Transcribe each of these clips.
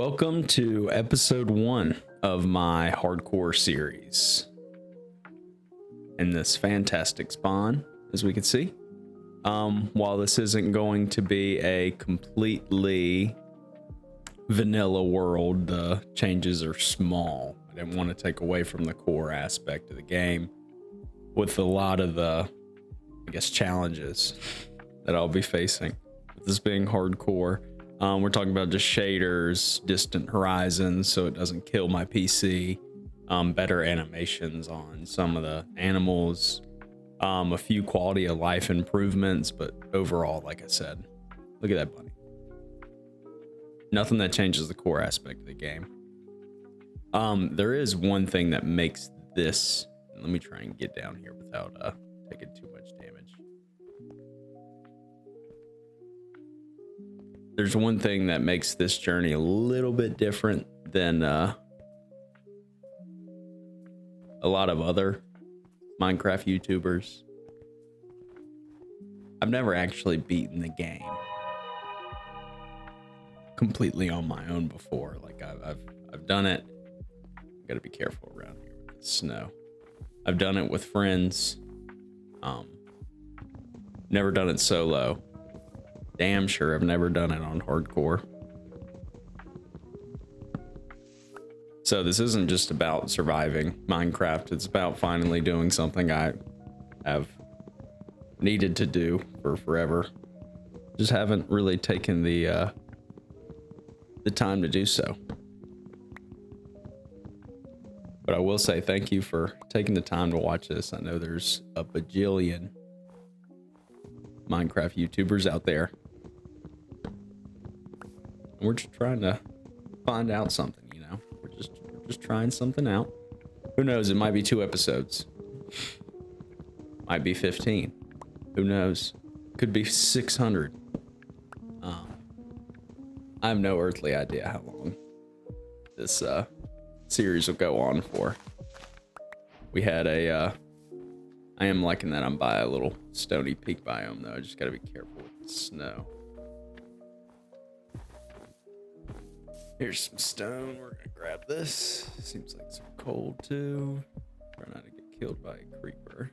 Welcome to episode 1 of my hardcore series. In this fantastic spawn, as we can see. While this isn't going to be a completely vanilla world, the changes are small. I didn't want to take away from the core aspect of the game with a lot of the, challenges that I'll be facing. With this being hardcore, we're talking about just shaders, distant horizons, so it doesn't kill my PC. Better animations on some of the animals, a few quality of life improvements, but overall, like I said, look at that bunny. Nothing that changes the core aspect of the game. There is one thing that makes this, let me try and get down here without taking too much damage. There's one thing that makes this journey a little bit different than a lot of other Minecraft YouTubers. I've never actually beaten the game completely on my own before. Like I've done it. Got to be careful around here with the snow. I've done it with friends. Never done it solo. Damn sure I've never done it on hardcore. So this isn't just about surviving Minecraft. It's about finally doing something I have needed to do for forever. Just haven't really taken the time to do so. But I will say thank you for taking the time to watch this. I know there's a bajillion Minecraft YouTubers out there. And we're just trying to find out something, you know? We're just trying something out. Who knows? It might be 2 episodes. Might be 15. Who knows? Could be 600. I have no earthly idea how long this series will go on for. We had I am liking that I'm by a little stony peak biome though. I just gotta be careful with the snow. Here's some stone. We're gonna grab this. Seems like some coal too. Try not to get killed by a creeper.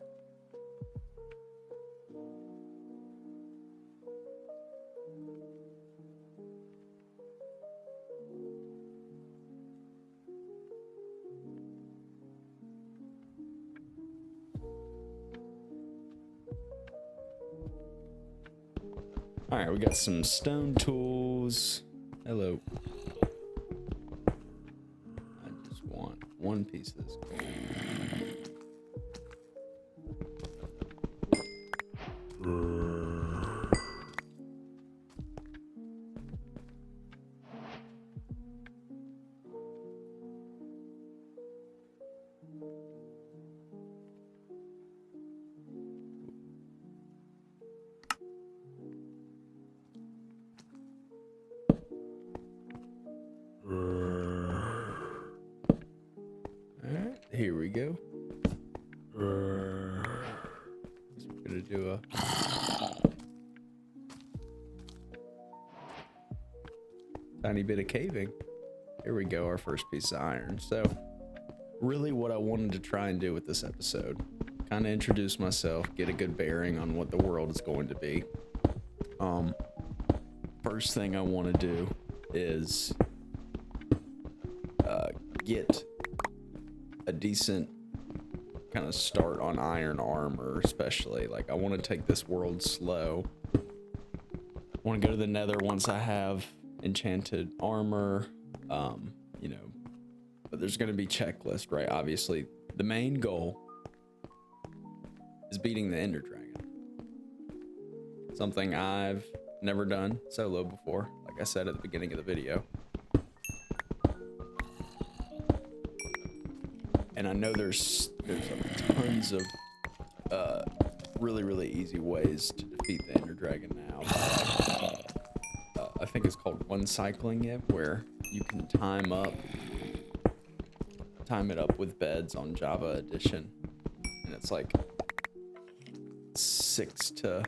All right, we got some stone tools. Hello. I just want one piece of this gold. Here we go. We're gonna do a tiny bit of caving. Here we go, our first piece of iron. So really what I wanted to try and do with this episode, kind of introduce myself, get a good bearing on what the world is going to be. First thing I want to do is get a decent kind of start on iron armor, especially. Like I want to take this world slow. I want to go to the nether once I have enchanted armor, you know, but there's going to be checklist, right? Obviously the main goal is beating the Ender Dragon. Something I've never done solo before, like I said at the beginning of the video. And I know there's tons of really easy ways to defeat the Ender Dragon now. I think it's called one cycling it, where you can time it up with beds on Java Edition, and it's like 6 to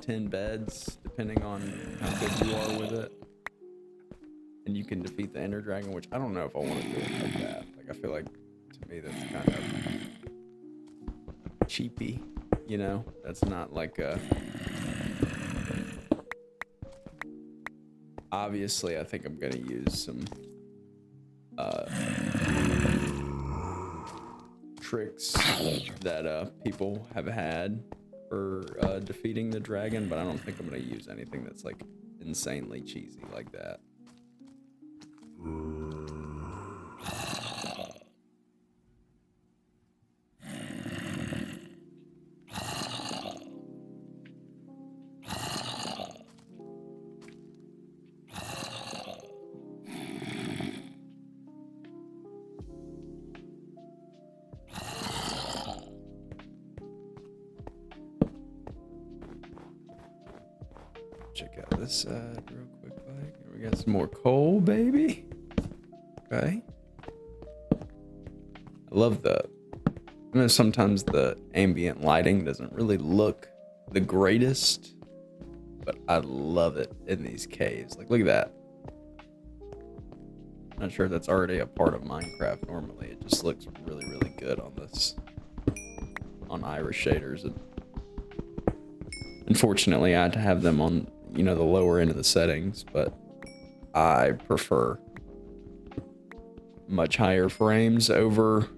10 beds depending on how good you are with it. And you can defeat the Ender Dragon, which I don't know if I want to do it like that. Like, I feel like, to me, that's kind of cheapy, you know? That's not like a... Obviously, I think I'm going to use some tricks that people have had for defeating the dragon, but I don't think I'm going to use anything that's like insanely cheesy like that. Check out this side real quick, like. We got some more coal, baby. Okay. I love the... I know sometimes the ambient lighting doesn't really look the greatest, but I love it in these caves. Like, look at that. Not sure if that's already a part of Minecraft normally. It just looks really, really good on this, on Iris shaders. And unfortunately, I had to have them on, you know, the lower end of the settings, but I prefer much higher frames over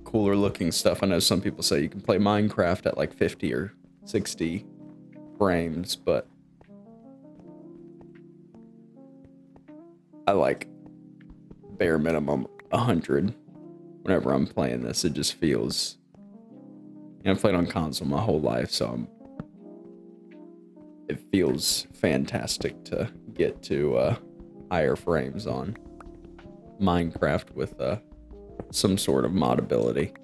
cooler looking stuff. I know some people say you can play Minecraft at like 50 or 60 frames, but I like bare minimum 100 whenever I'm playing this. It just feels, you know, I've played on console my whole life, so it feels fantastic to get to higher frames on Minecraft with some sort of modability.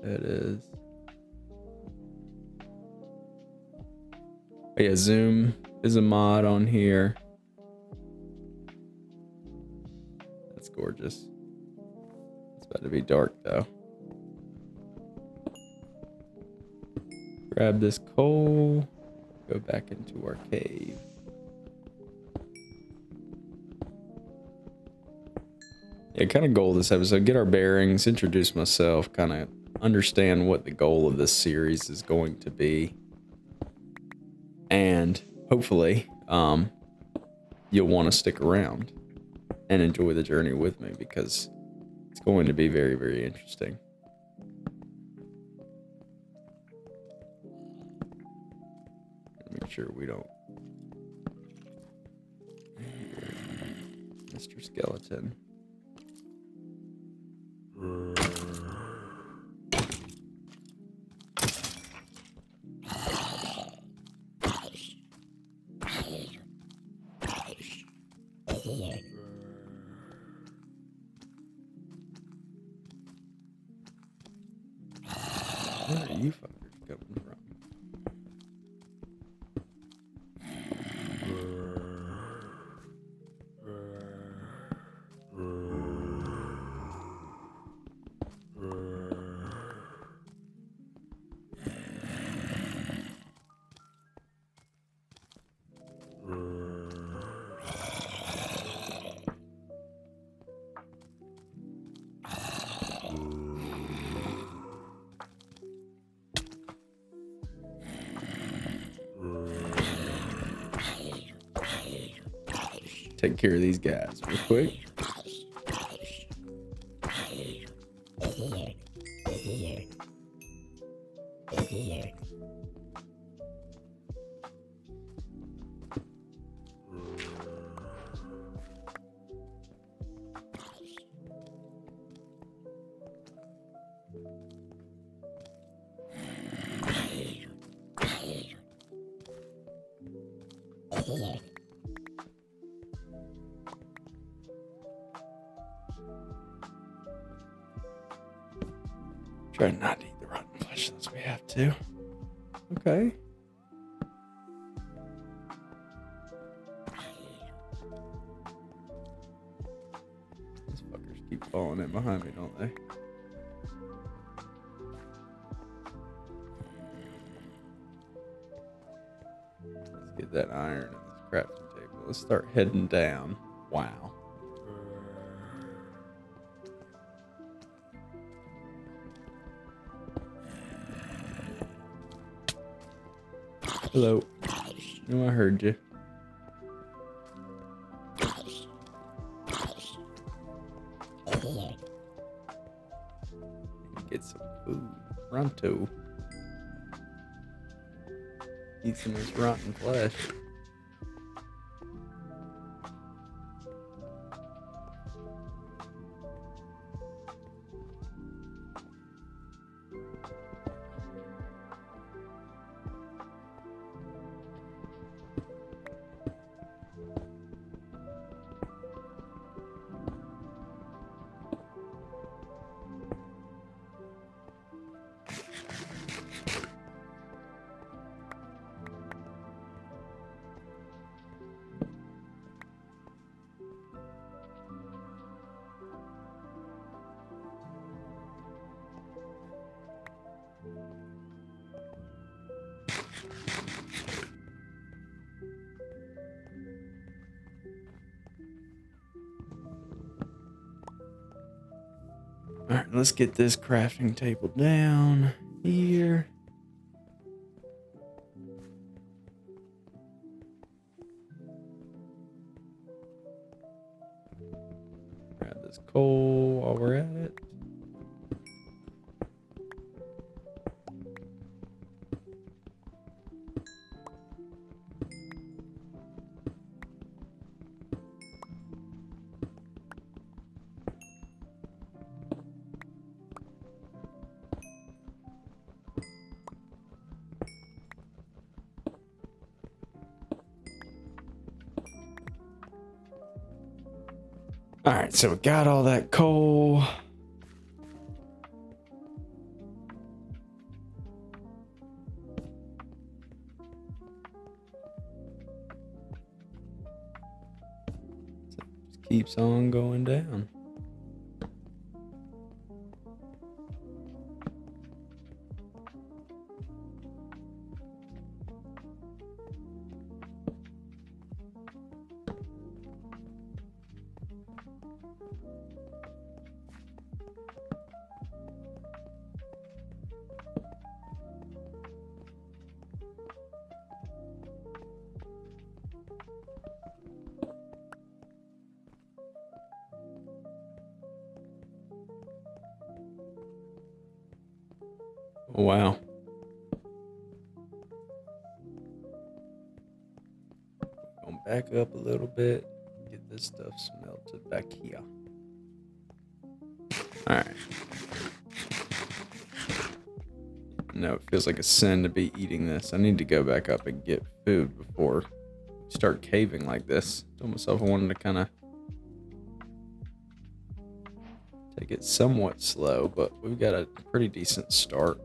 It is. Oh yeah, zoom is a mod on here. That's gorgeous. It's about to be dark though. Grab this coal, go back into our cave. Yeah, kind of goal this episode, get our bearings, introduce myself, kind of understand what the goal of this series is going to be. And hopefully, you'll want to stick around and enjoy the journey with me, because it's going to be very, very interesting. Make sure we don't... Mr. Skeleton. Where are you fuckers coming from? Take care of these guys real quick. Try not to eat the rotten flesh unless we have to. Okay. These fuckers keep falling in behind me, don't they? Let's get that iron in this crafting table. Let's start heading down. Wow. Hello. No, I heard you. Get some food. Pronto. Eat some of this rotten flesh. All right, let's get this crafting table down here. Grab this coal while we're at it. All right, so we got all that coal. So it just keeps on going down. Oh, wow. Going back up a little bit. Get this stuff smelted back here. All right. No, it feels like a sin to be eating this. I need to go back up and get food before I start caving like this. Told myself I wanted to kind of take it somewhat slow, but we've got a pretty decent start.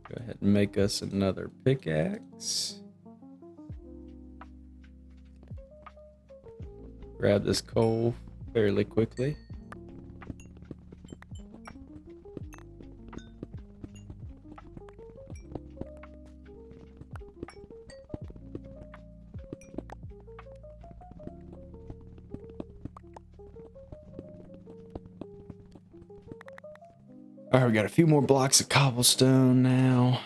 Go ahead and make us another pickaxe. Grab this coal fairly quickly. All right, we got a few more blocks of cobblestone now.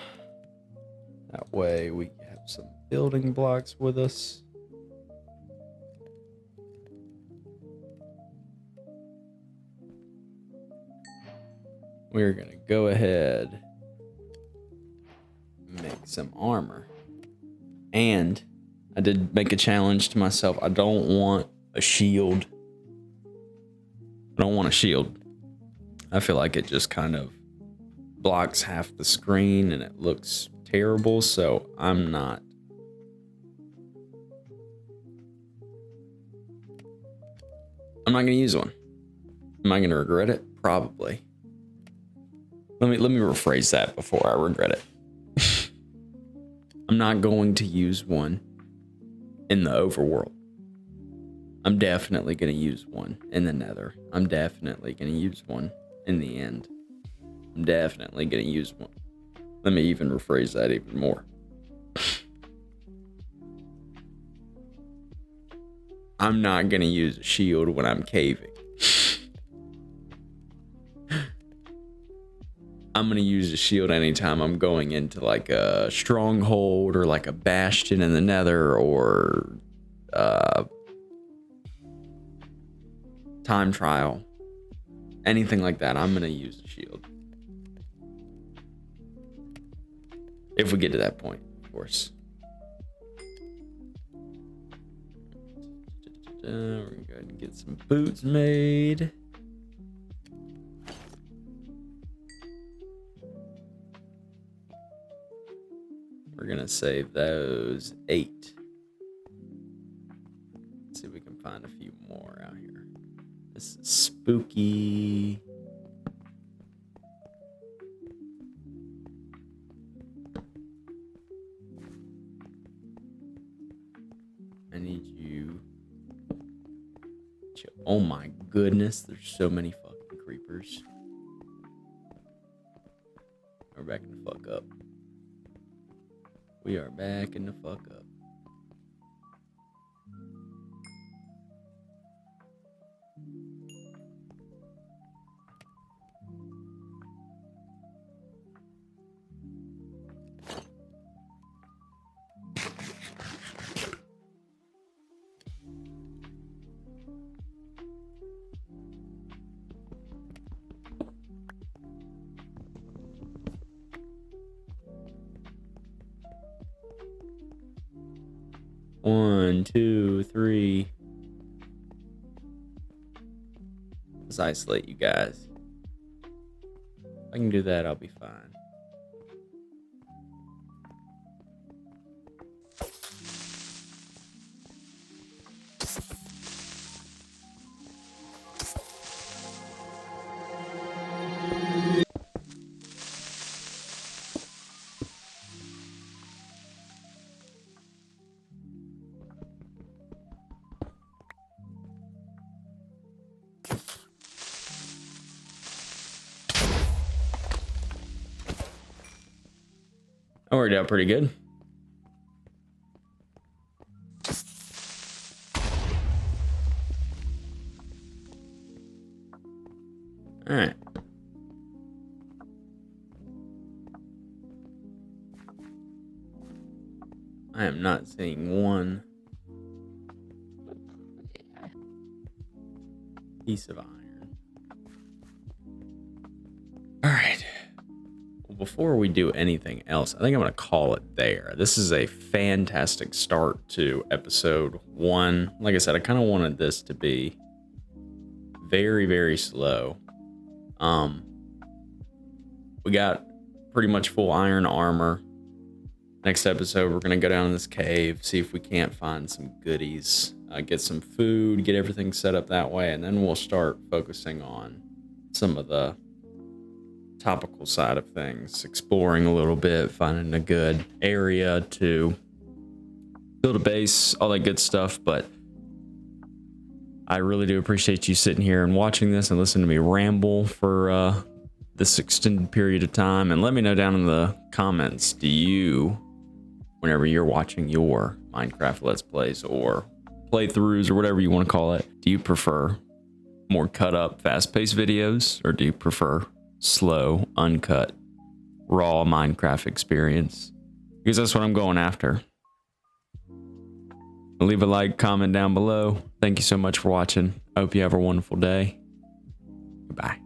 That way we have some building blocks with us. We're gonna go ahead and make some armor. And I did make a challenge to myself. I don't want a shield. I don't want a shield. I feel like it just kind of blocks half the screen and it looks terrible, so I'm not gonna use one. Am I gonna regret it? Probably. Let me rephrase that before I regret it. I'm not going to use one in the overworld. I'm definitely going to use one in the nether. I'm definitely going to use one in the end. I'm definitely going to use one. Let me even rephrase that even more. I'm not going to use a shield when I'm caving. I'm going to use a shield anytime I'm going into like a stronghold or like a bastion in the nether or time trial. Anything like that, I'm going to use a shield. If we get to that point, of course. We're going to go ahead and get some boots made. We're going to save those 8. Let's see if we can find a few more out here. This is spooky. I need you. Oh my goodness, there's so many fucking creepers. We're backing the fuck up. We are backing the fuck up. One, two, three. Let's isolate you guys. If I can do that, I'll be fine. That worked out pretty good. All right. I am not seeing one piece of iron. All right. Well, before we do anything else, I think I'm going to call it there. This is a fantastic start to episode 1. Like I said, I kind of wanted this to be very, very slow. We got pretty much full iron armor. Next episode, we're going to go down in this cave, see if we can't find some goodies, get some food, get everything set up that way, and then we'll start focusing on some of the topical side of things, exploring a little bit, finding a good area to build a base, all that good stuff. But I really do appreciate you sitting here and watching this and listening to me ramble for this extended period of time. And let me know down in the comments, do you, whenever you're watching your Minecraft Let's Plays or playthroughs or whatever you want to call it, do you prefer more cut up, fast-paced videos, or do you prefer slow, uncut, raw Minecraft experience? Because that's what I'm going after. Leave a like, comment down below. Thank you so much for watching. I hope you have a wonderful day. Goodbye.